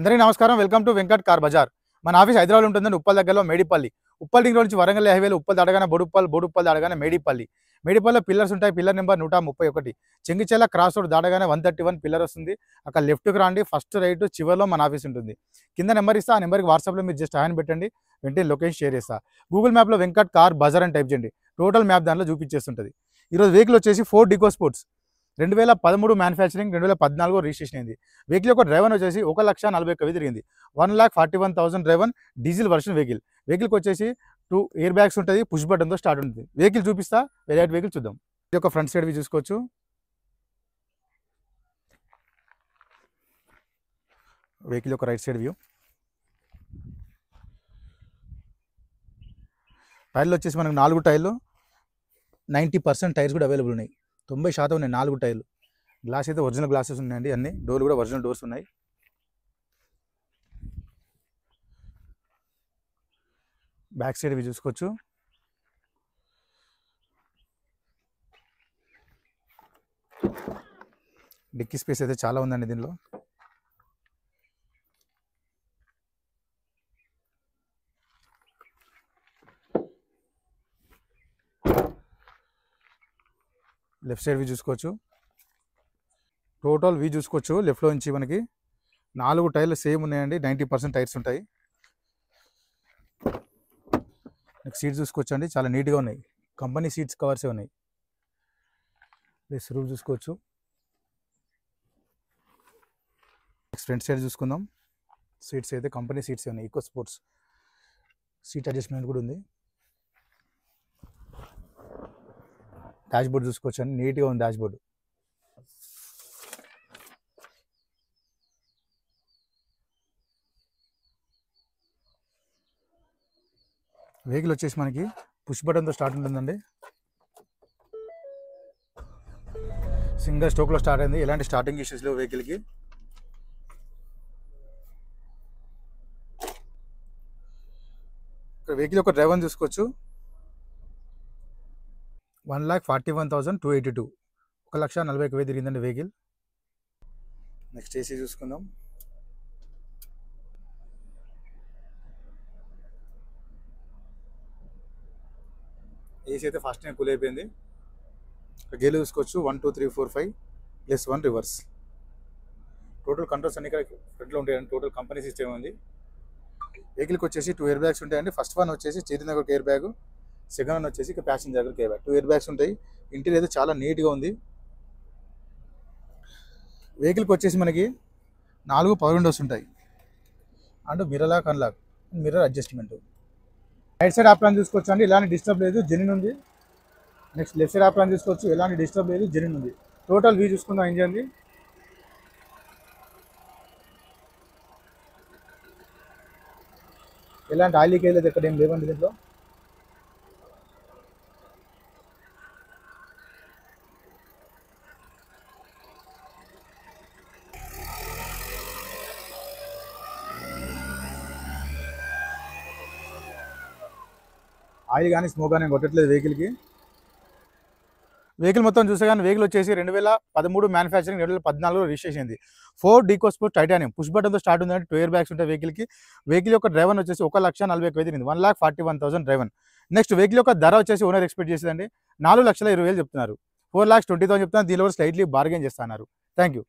అందరికీ నమస్కారం. Welcome to Venkat car Bazaar. మన ఆఫీస్ హైదరాబాద్ ఉంటుందండి. ఉప్పల్ దగ్గరలో మేడిపల్లి. ఉప్పల్ రింగ్ రోడ్ నుంచి వరంగల్ హైవేలో ఉప్పల్ దాటగానే బోడుప్పల్, బోడుప్పల్ దాటగానే మేడిపల్లి. మేడిపల్లిలో పిల్లర్స్ ఉంటాయి. Pillar number 131. Chengicherla cross road దాటగానే 131 పిల్లర్ వస్తుంది. అక్కడ లెఫ్ట్కి రాండి, ఫస్ట్ రైట్ చివరిలో మన ఆఫీస్ ఉంటుంది. కింద నెంబర్ ఇస్తా, ఆ నెంబర్కి వాట్సాప్లో మీరు జస్ట్ హాయ్ పెట్టండి, వెంటనే లొకేషన్ షేర్ చేస్తా. గూగుల్ మ్యాప్లో వెంకట్ కార్ బజార్ అని టైప్ చేయండి, టోటల్ మ్యాప్ దాంట్లో చూపించేస్తుంటుంది. ఈరోజు వెహికల్ వచ్చేసి Ford eco sports 2013 manufacturing, 2014 registration అయింది. వెహికల్ యొక్క డ్రైవర్ వచ్చేసి 1,40,000 తిరిగింది. 1,41,000 డ్రైవర్, డీజిల్ వర్షన్ వెహికల్. వెహికల్కి వచ్చేసి 2 ఎయిర్ బ్యాగ్స్ ఉంటుంది, పుష్ బటన్తో స్టార్ట్ ఉంటుంది. వెహికల్ చూపిస్తా, వెరైటీ వెహికల్ చూద్దాం. ఇది ఒక ఫ్రంట్ సైడ్ వ్యూ చూసుకోవచ్చు. వెహికల్ యొక్క రైట్ సైడ్ వ్యూ. టైర్లు వచ్చేసి మనకు 4 టైర్లు, 90% టైర్స్ కూడా అవైలబుల్ ఉన్నాయి. 90% ఉన్నాయి 4 టైర్లు. గ్లాస్ అయితే ఒరిజినల్ గ్లాసెస్ ఉన్నాయండి అన్ని. డోర్లు కూడా ఒరిజినల్ డోర్స్ ఉన్నాయి. బ్యాక్ సైడ్ ఇవి చూసుకోవచ్చు. డిక్కీ స్పేస్ అయితే చాలా ఉందండి దీనిలో. లెఫ్ట్ సైడ్ వ్యూ చూసుకోవచ్చు. టోటల్ వ్యూ చూసుకోవచ్చు. లెఫ్ట్లో నుంచి మనకి 4 టైర్లు సేమ్ ఉన్నాయండి, 90% టైర్స్ ఉంటాయి. నెక్స్ట్ సీట్స్ చూసుకోవచ్చు అండి, చాలా నీట్గా ఉన్నాయి. కంపెనీ సీట్స్ కవర్సే ఉన్నాయి. ప్లస్ రూఫ్ చూసుకోవచ్చు. నెక్స్ట్ ఫ్రంట్ సైడ్ చూసుకుందాం. సీట్స్ అయితే కంపెనీ సీట్స్ ఉన్నాయి, ఈకో స్పోర్ట్స్. సీట్ అడ్జస్ట్మెంట్ కూడా ఉంది. డాష్ బోర్డ్ చూసుకోవచ్చు అండి, నీట్గా ఉంది డాష్ బోర్డు. వెహికల్ వచ్చేసి మనకి పుష్ బటన్తో స్టార్ట్ ఉంటుందండి. సింగిల్ స్ట్రోక్లో స్టార్ట్ అయింది, ఎలాంటి స్టార్టింగ్ ఇష్యూస్ లేవు వెహికల్కి. ఇక్కడ వెహికల్ యొక్క డ్రైవర్ చూసుకోవచ్చు. 1,41,282, 1,40,000 తిరిగిందండి వెహికల్. నెక్స్ట్ ఏసీ చూసుకుందాం. ఏసీ అయితే ఫస్ట్ టైం కూల్ అయిపోయింది. గేర్లు చూసుకోవచ్చు. 1 2 3 4 5 +1 రివర్స్. టోటల్ కంట్రోల్స్ అన్ని ఇక్కడ ఫ్రంట్లో ఉంటాయండి. టోటల్ కంపెనీ సిస్టమ్ ఉంది. వెహికల్కి వచ్చేసి 2 ఎయిర్ బ్యాగ్స్ ఉంటాయండి. ఫస్ట్ వన్ వచ్చేసి చేతిన దగ్గర ఎయిర్ బ్యాగ్, సెకండ్ వన్ వచ్చేసి ఇక ప్యాసింజర్ దగ్గరికి ఎయిర్ బ్యాగ్. 2 ఎయిర్ బ్యాగ్స్ ఉంటాయి. ఇంటీరియర్ అయితే చాలా నీట్గా ఉంది. వెహికల్కి వచ్చేసి మనకి 4 పవర్ విండోస్ ఉంటాయి and mirror lock, unlock, mirror adjustment. Right side apron చూసుకోవచ్చు అండి, ఎలాంటి డిస్టర్బ్ లేదు, జెన్యూన్ ఉంది. నెక్స్ట్ లెఫ్ట్ సైడ్ ఆప్రాన్ చూసుకోవచ్చు, ఎలాంటి డిస్టర్బ్ లేదు, జెన్యూన్ ఉంది. టోటల్ వ్యూ చూసుకుందాం ఇంజన్ది. ఎలాంటి ఆయిల్ లీకేజ్ లేదు, ఎక్కడ ఏం లేవండి దీంట్లో. ఆయిల్ కానీ స్మోక్ కానీ కొట్టట్లేదు వెహికల్కి. వెహికల్ మొత్తం చూసే కానీ వెహికల్ వచ్చేసి 2013 మ్యానుఫ్యాక్చరింగ్, 2014 రిజిస్ట్రేషన్ అయింది. Ford eco Sports titanium, push బటన్తో స్టార్ట్ ఉందంటే 2 ఎయిర్ బ్యాగ్స్ ఉంటాయి వెహికల్కి. వెహికల్ యొక్క డ్రైవర్ వచ్చేసి 1,40,000 తిరిగింది. 1,41,000 డ్రైవర్. నెక్స్ట్ వెహికల్ యొక్క ధర వచ్చేసి ఓనర్ ఎక్స్పెక్ట్ చేసేదండి 4,20,000 చెప్తున్నారు. 4,20,000 చెప్తున్నారు. దీనిలో స్లైట్లీ బార్గెన్ చేస్తున్నారు. Thank you.